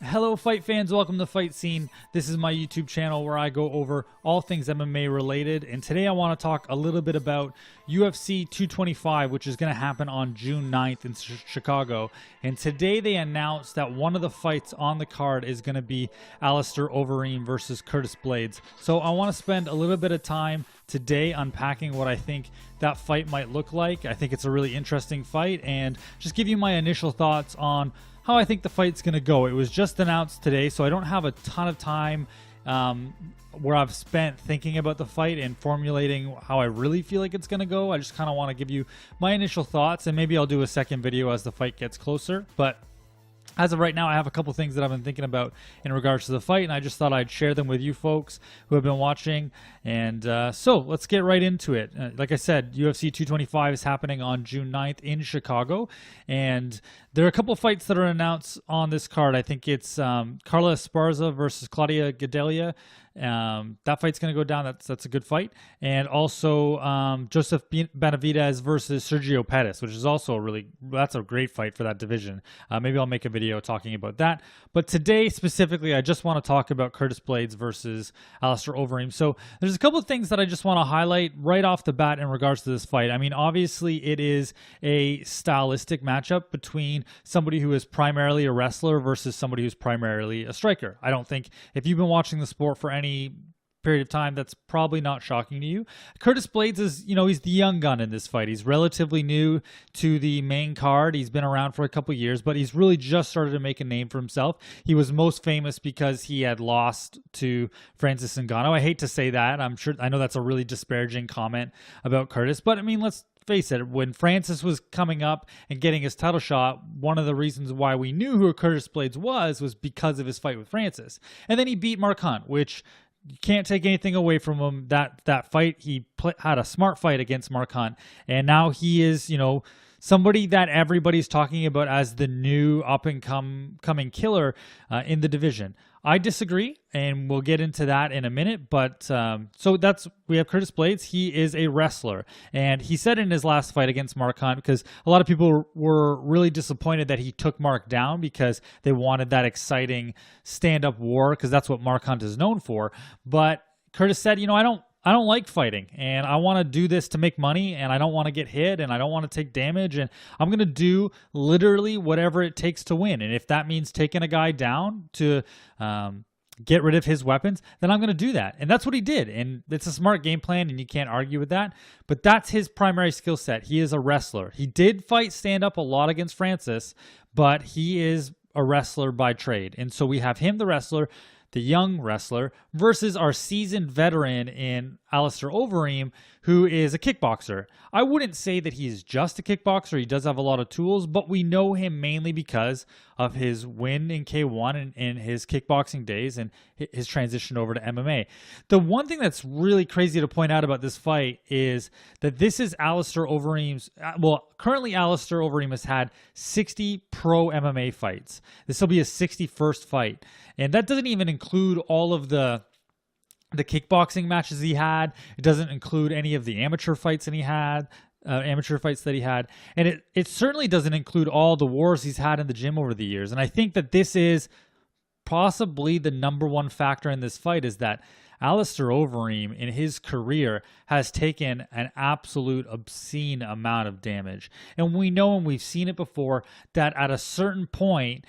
Hello fight fans, welcome to Fight Scene. This is my YouTube channel where I go over all things MMA related, and today I want to talk a little bit about UFC 225, which is going to happen on June 9th in Chicago. And today they announced that one of the fights on the card is going to be Alistair Overeem versus Curtis Blaydes. So I want to spend a little bit of time today unpacking what I think that fight might look like. I think it's a really interesting fight, and just give you my initial thoughts on how I think the fight's going to go. It was just announced today, so I don't have a ton of time where I've spent thinking about the fight and formulating how I really feel like it's going to go. I just kind of want to give you my initial thoughts, and maybe I'll do a second video as the fight gets closer. But as of right now, I have a couple things that I've been thinking about in regards to the fight, and I just thought I'd share them with you folks who have been watching. And so let's get right into it. Like I said, UFC 225 is happening on June 9th in Chicago, and there are a couple fights that are announced on this card. I think it's Carla Esparza versus Claudia Gadelha. That fight's going to go down. That's a good fight. And also Joseph Benavidez versus Sergio Pettis, which is also that's a great fight for that division. Maybe I'll make a video talking about that. But today specifically, I just want to talk about Curtis Blaydes versus Alistair Overeem. So there's a couple of things that I just want to highlight right off the bat in regards to this fight. I mean, obviously it is a stylistic matchup between somebody who is primarily a wrestler versus somebody who's primarily a striker. I don't think, if you've been watching the sport for any period of time, that's probably not shocking to you. Curtis Blaydes is, he's the young gun in this fight. He's relatively new to the main card. He's been around for a couple years, but he's really just started to make a name for himself. He was most famous because he had lost to Francis Ngannou. I hate to say that. I know that's a really disparaging comment about Curtis, but I mean, let's face it, when Francis was coming up and getting his title shot, one of the reasons why we knew who Curtis Blaydes was because of his fight with Francis. And then he beat Mark Hunt, which you can't take anything away from him. That fight, he had a smart fight against Mark Hunt, and now he is, somebody that everybody's talking about as the new up-and-coming killer in the division. I disagree, and we'll get into that in a minute. But so we have Curtis Blaydes. He is a wrestler, and he said in his last fight against Mark Hunt, because a lot of people were really disappointed that he took Mark down because they wanted that exciting stand-up war, because that's what Mark Hunt is known for. But Curtis said, I don't like fighting, and I want to do this to make money, and I don't want to get hit, and I don't want to take damage, and I'm going to do literally whatever it takes to win. And if that means taking a guy down to get rid of his weapons, then I'm going to do that. And that's what he did, and it's a smart game plan, and you can't argue with that. But that's his primary skill set. He is a wrestler. He did fight stand-up a lot against Francis, but he is a wrestler by trade. And so we have him, the wrestler, the young wrestler, versus our seasoned veteran in Alistair Overeem, who is a kickboxer. I wouldn't say that he's just a kickboxer. He does have a lot of tools, but we know him mainly because of his win in K1 and his kickboxing days and his transition over to MMA. The one thing that's really crazy to point out about this fight is that this is Alistair Overeem's, currently Alistair Overeem has had 60 pro MMA fights. This will be his 61st fight. And that doesn't even include all of the kickboxing matches he had. It doesn't include any of the amateur fights that he had. And it certainly doesn't include all the wars he's had in the gym over the years. And I think that this is possibly the number one factor in this fight, is that Alistair Overeem in his career has taken an absolute obscene amount of damage. And we know, and we've seen it before, that at a certain point,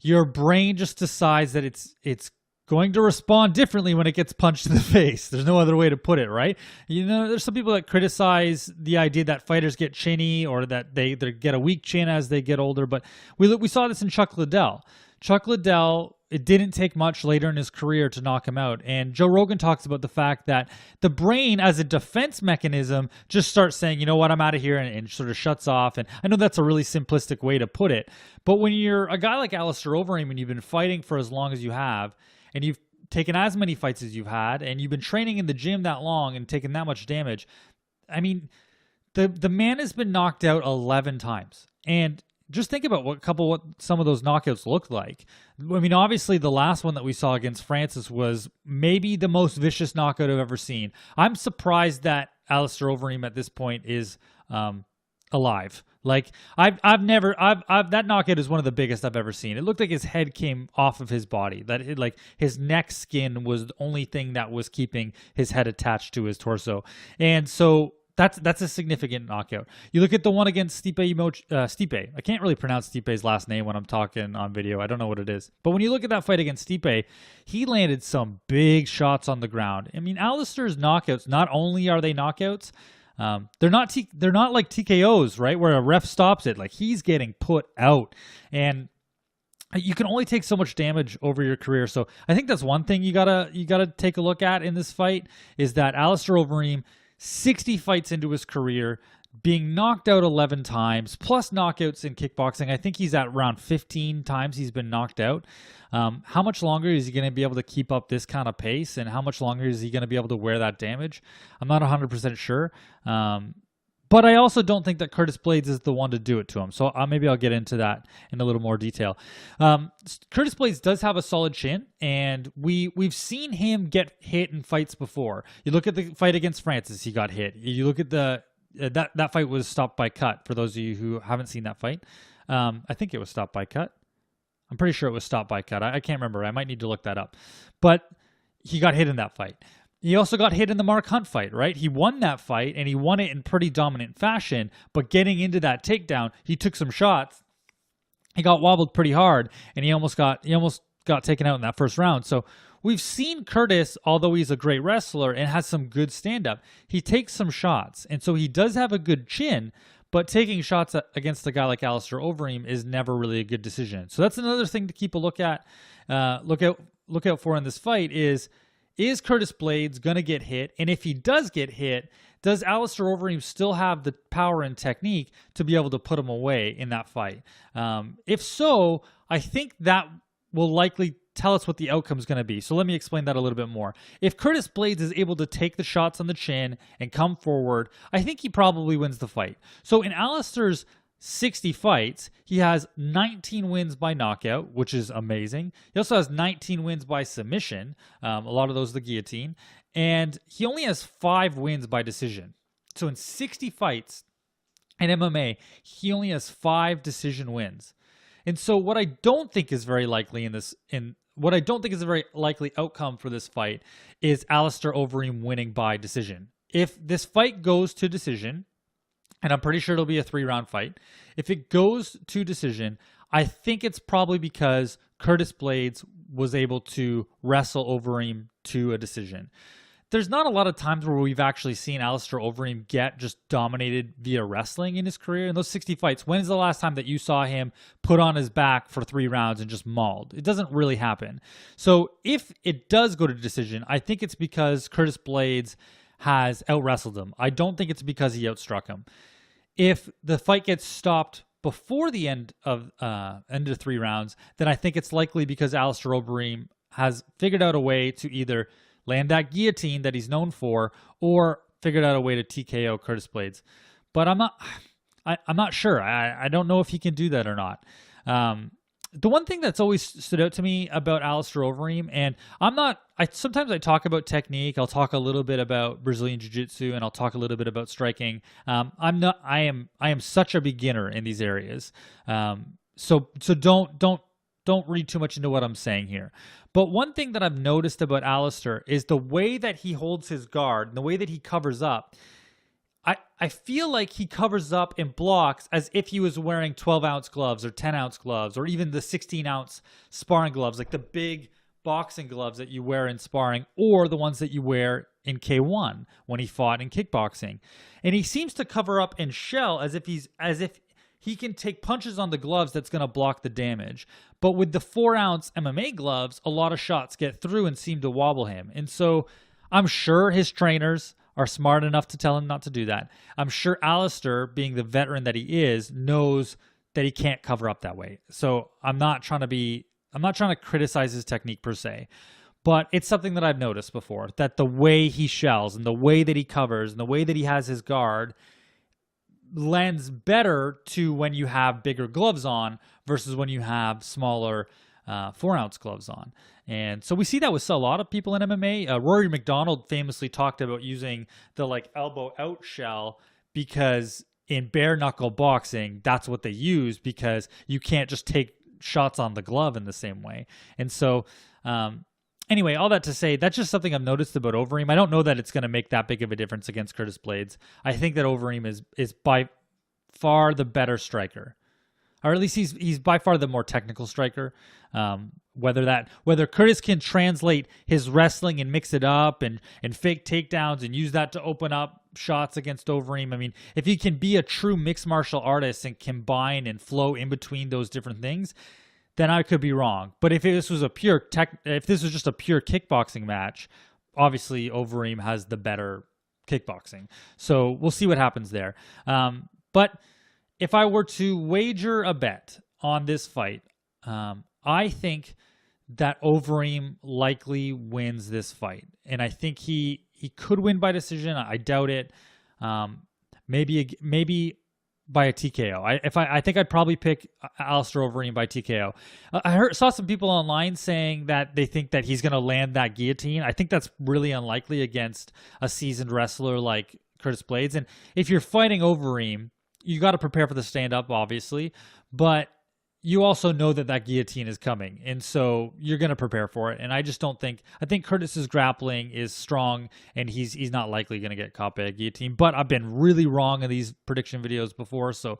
your brain just decides that it's going to respond differently when it gets punched in the face. There's no other way to put it, right? There's some people that criticize the idea that fighters get chinny, or that they get a weak chin as they get older. But we saw this in Chuck Liddell. Chuck Liddell, it didn't take much later in his career to knock him out. And Joe Rogan talks about the fact that the brain, as a defense mechanism, just starts saying, you know what, I'm out of here, and sort of shuts off. And I know that's a really simplistic way to put it. But when you're a guy like Alistair Overeem, and you've been fighting for as long as you have, and you've taken as many fights as you've had, and you've been training in the gym that long and taken that much damage, I mean, the man has been knocked out 11 times. And just think about what some of those knockouts looked like. I mean, obviously the last one that we saw against Francis was maybe the most vicious knockout I've ever seen. I'm surprised that Alistair Overeem at this point is alive. Like I've never that knockout is one of the biggest I've ever seen. It looked like his head came off of his body. Like his neck skin was the only thing that was keeping his head attached to his torso. And so that's a significant knockout. You look at the one against Stipe. I can't really pronounce Stipe's last name when I'm talking on video. I don't know what it is. But when you look at that fight against Stipe, he landed some big shots on the ground. I mean, Alistair's knockouts, not only are they knockouts, they're not like TKOs, right? Where a ref stops it. Like, he's getting put out. And you can only take so much damage over your career. So I think that's one thing you gotta take a look at in this fight, is that Alistair Overeem, 60 fights into his career, being knocked out 11 times, plus knockouts in kickboxing. I think he's at around 15 times he's been knocked out. How much longer is he going to be able to keep up this kind of pace, and how much longer is he going to be able to wear that damage? I'm not 100% sure. But I also don't think that Curtis Blaydes is the one to do it to him. So maybe I'll get into that in a little more detail. Curtis Blaydes does have a solid chin, and we've seen him get hit in fights before. You look at the fight against Francis, he got hit. You look at that fight was stopped by cut, for those of you who haven't seen that fight. I think it was stopped by cut. I'm pretty sure it was stopped by cut. I can't remember. I might need to look that up. But he got hit in that fight. He also got hit in the Mark Hunt fight, right? He won that fight, and he won it in pretty dominant fashion. But getting into that takedown, he took some shots. He got wobbled pretty hard, and he almost got taken out in that first round. So we've seen Curtis, although he's a great wrestler and has some good stand-up, he takes some shots. And so he does have a good chin, but taking shots against a guy like Alistair Overeem is never really a good decision. So that's another thing to keep a look out for in this fight is Curtis Blaydes going to get hit? And if he does get hit, does Alistair Overeem still have the power and technique to be able to put him away in that fight? If so, I think that will likely tell us what the outcome is going to be. So let me explain that a little bit more. If Curtis Blaydes is able to take the shots on the chin and come forward, I think he probably wins the fight. So in Alistair's 60 fights, he has 19 wins by knockout, which is amazing. He also has 19 wins by submission, a lot of those the guillotine, and he only has 5 wins by decision. So in 60 fights in MMA, he only has 5 decision wins. And so what I don't think is very likely what I don't think is a very likely outcome for this fight is Alistair Overeem winning by decision. If this fight goes to decision, and I'm pretty sure it'll be a 3-round fight. If it goes to decision, I think it's probably because Curtis Blaydes was able to wrestle Overeem to a decision. There's not a lot of times where we've actually seen Alistair Overeem get just dominated via wrestling in his career. In those 60 fights, when is the last time that you saw him put on his back for 3 rounds and just mauled? It doesn't really happen. So if it does go to decision, I think it's because Curtis Blaydes has out-wrestled him. I don't think it's because he outstruck him. If the fight gets stopped before the end of 3 rounds, then I think it's likely because Alistair Overeem has figured out a way to either land that guillotine that he's known for, or figured out a way to TKO Curtis Blaydes. But I'm not sure. I don't know if he can do that or not. The one thing that's always stood out to me about Alistair Overeem, and sometimes I talk about technique, I'll talk a little bit about Brazilian Jiu-Jitsu, and I'll talk a little bit about striking. I am such a beginner in these areas. So don't read too much into what I'm saying here. But one thing that I've noticed about Alistair is the way that he holds his guard and the way that he covers up. I feel like he covers up and blocks as if he was wearing 12-ounce gloves or 10-ounce gloves, or even the 16-ounce sparring gloves, like the big boxing gloves that you wear in sparring, or the ones that you wear in K1 when he fought in kickboxing. And he seems to cover up and shell as if he can take punches on the gloves that's going to block the damage. But with the 4-ounce MMA gloves, a lot of shots get through and seem to wobble him. And so I'm sure his trainers are smart enough to tell him not to do that. I'm sure Alistair, being the veteran that he is, knows that he can't cover up that way. So I'm not trying to criticize his technique per se, but it's something that I've noticed before, that the way he shells and the way that he covers and the way that he has his guard lends better to when you have bigger gloves on versus when you have smaller 4-ounce gloves on. And so we see that with a lot of people in MMA. Rory McDonald famously talked about using the elbow out shell because in bare knuckle boxing, that's what they use because you can't just take shots on the glove in the same way. And so, anyway, all that to say, that's just something I've noticed about Overeem. I don't know that it's going to make that big of a difference against Curtis Blaydes. I think that Overeem is by far the better striker, or at least he's by far the more technical striker. Whether Curtis can translate his wrestling and mix it up and fake takedowns and use that to open up shots against Overeem. I mean, if he can be a true mixed martial artist and combine and flow in between those different things, then I could be wrong. But if this was just a pure kickboxing match, obviously Overeem has the better kickboxing. So we'll see what happens there. But if I were to wager a bet on this fight, I think that Overeem likely wins this fight. And I think he could win by decision. I doubt it. Maybe by a TKO. I think I'd probably pick Alistair Overeem by TKO. I saw some people online saying that they think that he's going to land that guillotine. I think that's really unlikely against a seasoned wrestler like Curtis Blaydes. And if you're fighting Overeem, you got to prepare for the stand-up, obviously, but you also know that guillotine is coming, and so you're going to prepare for it. And I just don't think – I think Curtis's grappling is strong, and he's not likely going to get caught by a guillotine. But I've been really wrong in these prediction videos before, so,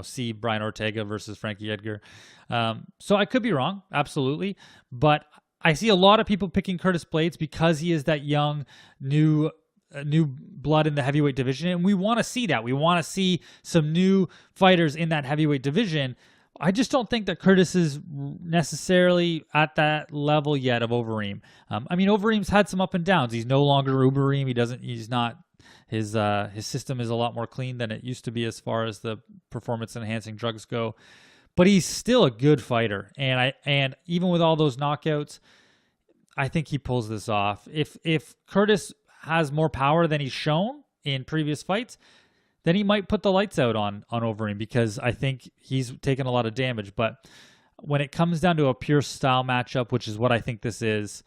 see Brian Ortega versus Frankie Edgar. So I could be wrong, absolutely. But I see a lot of people picking Curtis Blaydes because he is that young, new blood in the heavyweight division, and we want to see that. We want to see some new fighters in that heavyweight division. I just don't think that Curtis is necessarily at that level yet of Overeem. Overeem's had some up and downs. He's no longer Overeem. His system is a lot more clean than it used to be as far as the performance enhancing drugs go. But he's still a good fighter, and even with all those knockouts, I think he pulls this off. If Curtis has more power than he's shown in previous fights, then he might put the lights out on Overeem, because I think he's taken a lot of damage. But when it comes down to a pure style matchup, which is what I think this is,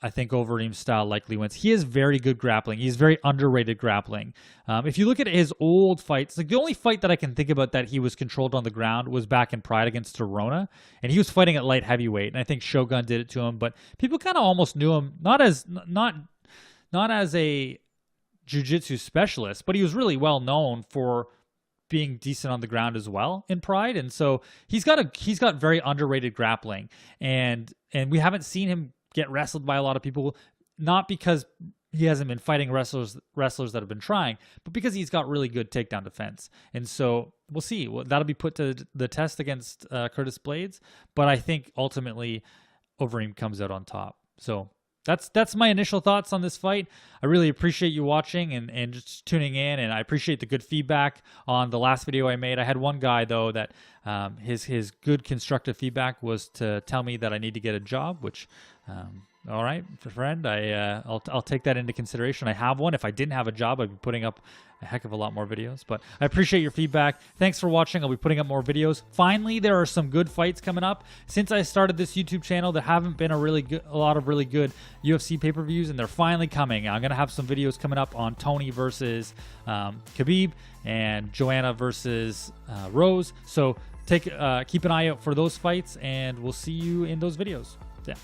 I think Overeem's style likely wins. He has very good grappling. He's very underrated grappling. If you look at his old fights, like the only fight that I can think about that he was controlled on the ground was back in Pride against Torona, and he was fighting at light heavyweight, and I think Shogun did it to him. But people kind of almost knew him not as a jiu-jitsu specialist, but he was really well known for being decent on the ground as well in Pride. And so he's got very underrated grappling, and we haven't seen him get wrestled by a lot of people, not because he hasn't been fighting wrestlers that have been trying, but because he's got really good takedown defense. And so we'll see. That'll be put to the test against Curtis Blaydes, but I think ultimately Overeem comes out on top. So that's my initial thoughts on this fight. I really appreciate you watching and just tuning in, and I appreciate the good feedback on the last video I made. I had one guy, though, that his good constructive feedback was to tell me that I need to get a job, which all right, friend, I'll take that into consideration. I have one. If I didn't have a job, I'd be putting up a heck of a lot more videos. But I appreciate your feedback. Thanks for watching. I'll be putting up more videos. Finally, there are some good fights coming up. Since I started this YouTube channel, there haven't been a lot of really good UFC pay-per-views, and they're finally coming. I'm gonna have some videos coming up on Tony versus Khabib and Joanna versus Rose. So keep an eye out for those fights, and we'll see you in those videos. Yeah.